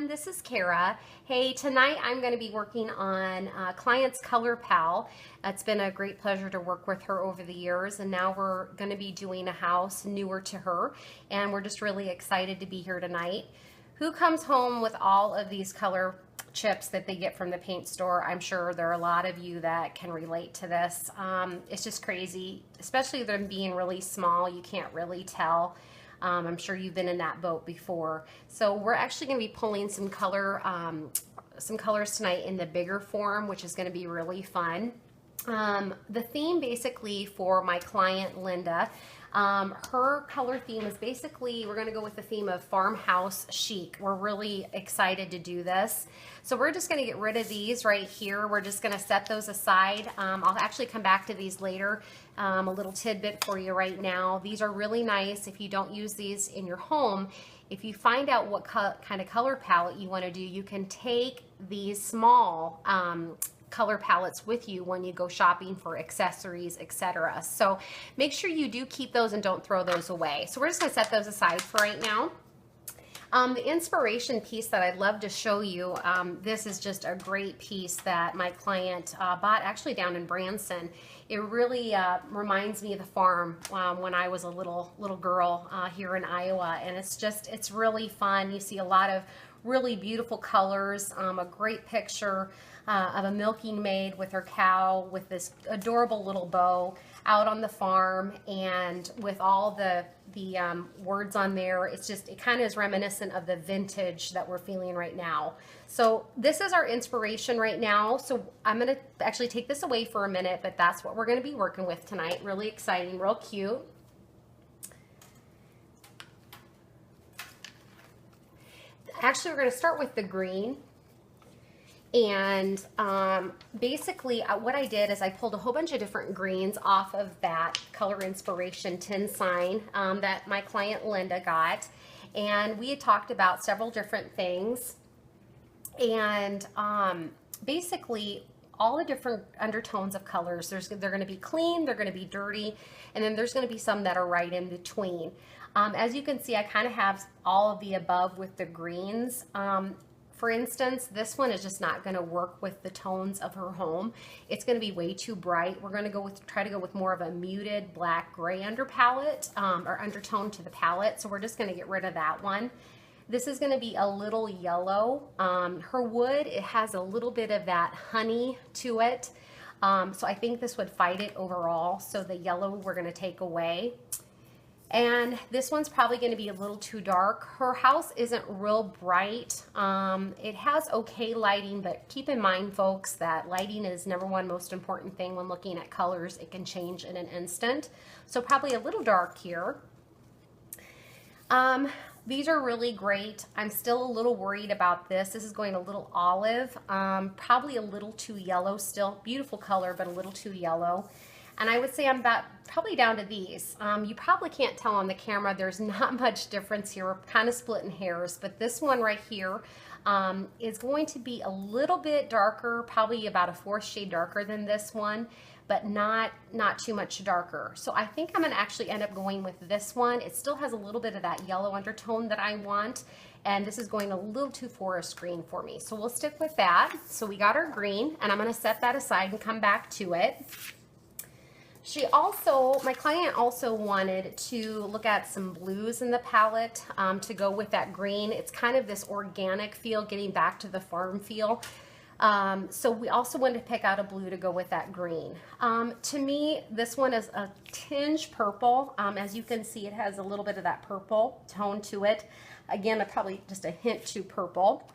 this is Kara. Hey, tonight I'm going to be working on client's color pal. It's been a great pleasure to work with her over the years, and now we're going to be doing a house newer to her, and we're just really excited to be here tonight. Who comes home with all of these color chips that they get from the paint store? I'm sure there are a lot of you that can relate to this. It's just crazy, especially them being really small. You can't really tell. I'm sure you've been in that boat before. So we're actually going to be pulling some colors tonight in the bigger form, which is going to be really fun. The theme basically for my client Linda, her color theme is basically, we're going to go with the theme of Farmhouse Chic. We're really excited to do this. So we're just going to get rid of these right here. We're just going to set those aside. I'll actually come back to these later. A little tidbit for you right now. These are really nice if you don't use these in your home. If you find out what kind of color palette you want to do, you can take these small color palettes with you when you go shopping for accessories, etc. So make sure you do keep those and don't throw those away. So we're just going to set those aside for right now. The inspiration piece that I'd love to show you, this is just a great piece that my client bought actually down in Branson. It really reminds me of the farm when I was a little girl here in Iowa, and it's really fun. You see a lot of really beautiful colors, a great picture of a milking maid with her cow with this adorable little bow out on the farm, and with all the words on there. It kind of is reminiscent of the vintage that we're feeling right now. So this is our inspiration right now. So I'm going to actually take this away for a minute, but that's what we're going to be working with tonight. Really exciting, real cute. Actually, we're going to start with the green. And basically what I did is I pulled a whole bunch of different greens off of that Color Inspiration tin sign that my client Linda got. And we had talked about several different things. And basically all the different undertones of colors, they're going to be clean, they're going to be dirty, and then there's going to be some that are right in between. As you can see, I kind of have all of the above with the greens. For instance, this one is just not going to work with the tones of her home. It's going to be way too bright. We're going to try to go with more of a muted black gray under palette or undertone to the palette. So we're just going to get rid of that one. This is going to be a little yellow. Her wood, it has a little bit of that honey to it. So I think this would fight it overall. So the yellow we're going to take away. And this one's probably going to be a little too dark. Her house isn't real bright. It has okay lighting, but keep in mind, folks, that lighting is number one most important thing when looking at colors. It can change in an instant. So probably a little dark here. These are really great. I'm still a little worried about this. This is going a little olive, probably a little too yellow still. Beautiful color, but a little too yellow. And I would say I'm probably down to these. You probably can't tell on the camera. There's not much difference here. We're kind of splitting hairs, but this one right here is going to be a little bit darker, probably about a 4th shade darker than this one, but not too much darker. So I think I'm going to actually end up going with this one. It still has a little bit of that yellow undertone that I want, and this is going a little too forest green for me. So we'll stick with that. So we got our green, and I'm going to set that aside and come back to it. My client also wanted to look at some blues in the palette to go with that green. It's kind of this organic feel, getting back to the farm feel. So we also wanted to pick out a blue to go with that green. To me, this one is a tinge purple. As you can see, it has a little bit of that purple tone to it. Again, probably just a hint too purple.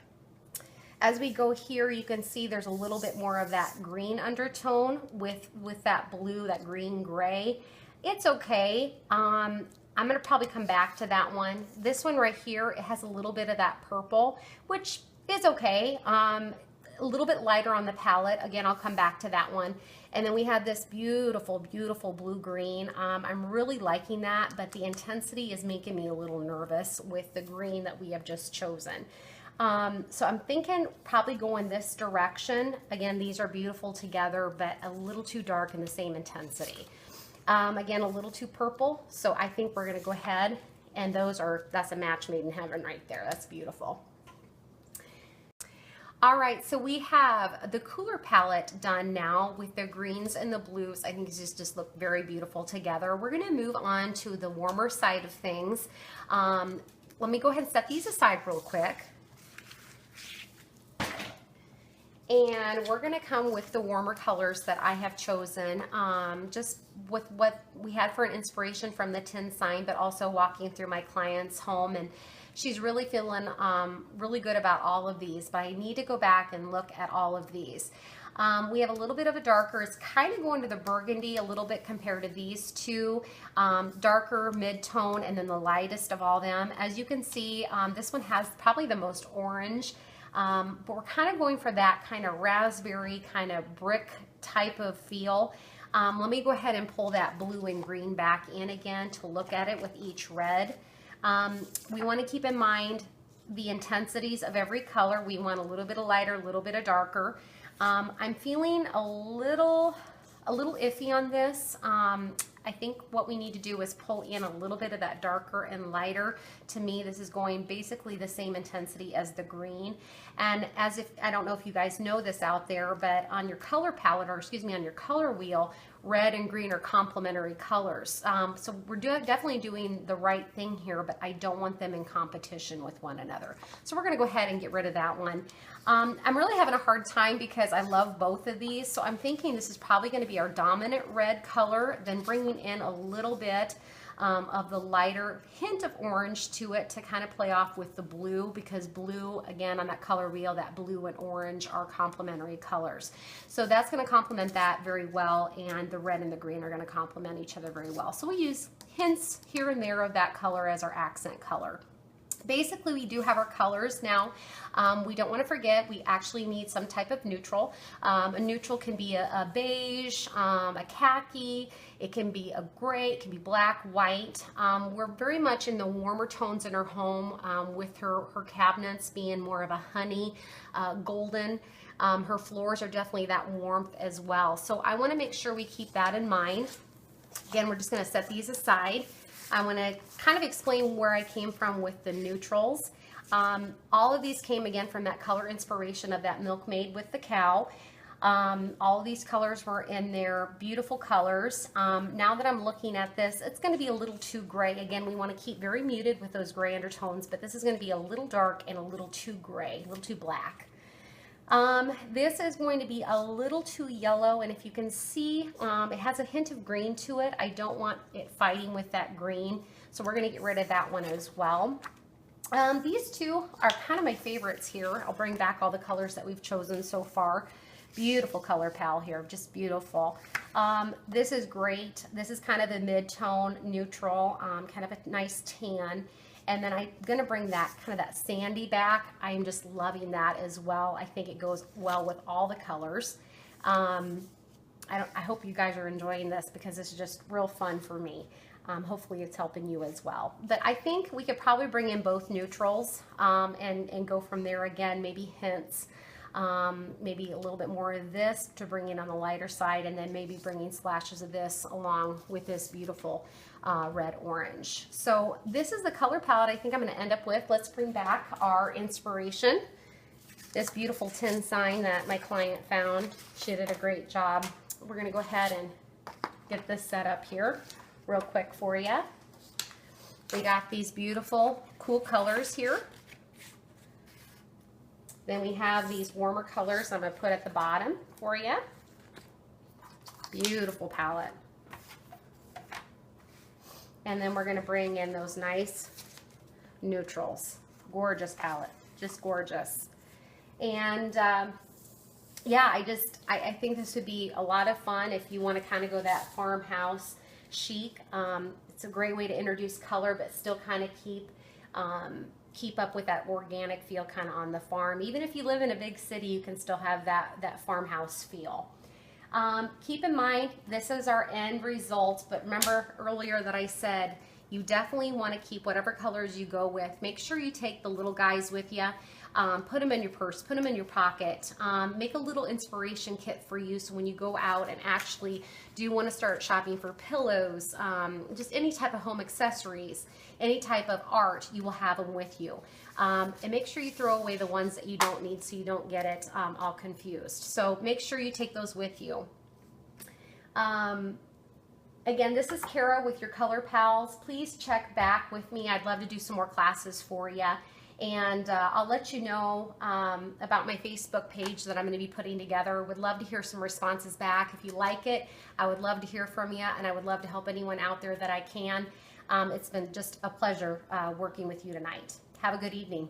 As we go here, you can see there's a little bit more of that green undertone with that blue, that green gray. It's okay. I'm going to probably come back to that one. This one right here, it has a little bit of that purple, which is okay. A little bit lighter on the palette. Again, I'll come back to that one. And then we have this beautiful, beautiful blue-green. I'm really liking that, but the intensity is making me a little nervous with the green that we have just chosen. So I'm thinking probably going this direction. Again, these are beautiful together, but a little too dark in the same intensity. Again, a little too purple. So I think we're going to go ahead, and that's a match made in heaven right there. That's beautiful. All right, so we have the cooler palette done now with the greens and the blues. I think these just look very beautiful together. We're gonna move on to the warmer side of things. Let me go ahead and set these aside real quick. And we're gonna come with the warmer colors that I have chosen, just with what we had for an inspiration from the tin sign, but also walking through my client's home, and she's really feeling really good about all of these, but I need to go back and look at all of these. We have a little bit of a darker, it's kind of going to the burgundy a little bit compared to these two, darker mid-tone, and then the lightest of all them. As you can see, this one has probably the most orange, but we're kind of going for that kind of raspberry, kind of brick type of feel. Let me go ahead and pull that blue and green back in again to look at it with each red. We want to keep in mind the intensities of every color. We want a little bit of lighter, a little bit of darker. I'm feeling a little iffy on this. I think what we need to do is pull in a little bit of that darker and lighter. To me, this is going basically the same intensity as the green. And as if, I don't know if you guys know this out there, but on your color palette, or excuse me, on your color wheel, red and green are complementary colors. So we're definitely doing the right thing here, but I don't want them in competition with one another. So we're gonna go ahead and get rid of that one. I'm really having a hard time because I love both of these. So I'm thinking this is probably gonna be our dominant red color, then bringing in a little bit of the lighter hint of orange to it to kind of play off with the blue, because blue, again, on that color wheel, that blue and orange are complementary colors. So that's going to complement that very well, and the red and the green are going to complement each other very well. So we use hints here and there of that color as our accent color. Basically, we do have our colors now. We don't want to forget we actually need some type of neutral. A neutral can be a beige, a khaki, it can be a gray, it can be black, white. We're very much in the warmer tones in her home, with her cabinets being more of a honey, golden. Her floors are definitely that warmth as well. So I want to make sure we keep that in mind. Again, we're just going to set these aside. I want to kind of explain where I came from with the neutrals. All of these came again from that color inspiration of that milkmaid with the cow. All of these colors were in their beautiful colors. Now that I'm looking at this, it's going to be a little too gray. Again, we want to keep very muted with those gray undertones, but this is going to be a little dark and a little too gray, a little too black. This is going to be a little too yellow, and if you can see, it has a hint of green to it. I don't want it fighting with that green, so we're going to get rid of that one as well. These two are kind of my favorites here. I'll bring back all the colors that we've chosen so far. Beautiful color pal here, just beautiful. This is great. This is kind of the mid-tone neutral, kind of a nice tan. And then I'm gonna bring that kind of that sandy back. I am just loving that as well. I think it goes well with all the colors. I hope you guys are enjoying this because this is just real fun for me. Hopefully it's helping you as well. But I think we could probably bring in both neutrals and go from there again, maybe hints. Maybe a little bit more of this to bring in on the lighter side, and then maybe bringing splashes of this along with this beautiful red orange. So this is the color palette I think I'm going to end up with. Let's bring back our inspiration. This beautiful tin sign that my client found. She did a great job. We're going to go ahead and get this set up here real quick for you. We got these beautiful cool colors here. Then we have these warmer colors I'm going to put at the bottom for you. Beautiful palette. And then we're going to bring in those nice neutrals. Gorgeous palette. Just gorgeous. And yeah, I think this would be a lot of fun if you want to kind of go that farmhouse chic. It's a great way to introduce color, but still kind of keep up with that organic feel kind of on the farm. Even if you live in a big city, you can still have that farmhouse feel. Keep in mind, this is our end result, but remember earlier that I said you definitely want to keep whatever colors you go with. Make sure you take the little guys with you. Put them in your purse, put them in your pocket. Make a little inspiration kit for you, so when you go out and actually do want to start shopping for pillows, just any type of home accessories, any type of art, you will have them with you. And make sure you throw away the ones that you don't need so you don't get it all confused. So make sure you take those with you. Again, this is Kara with your Color Pals. Please check back with me. I'd love to do some more classes for you. And I'll let you know about my Facebook page that I'm going to be putting together. Would love to hear some responses back. If you like it, I would love to hear from you, and I would love to help anyone out there that I can. It's been just a pleasure working with you tonight. Have a good evening.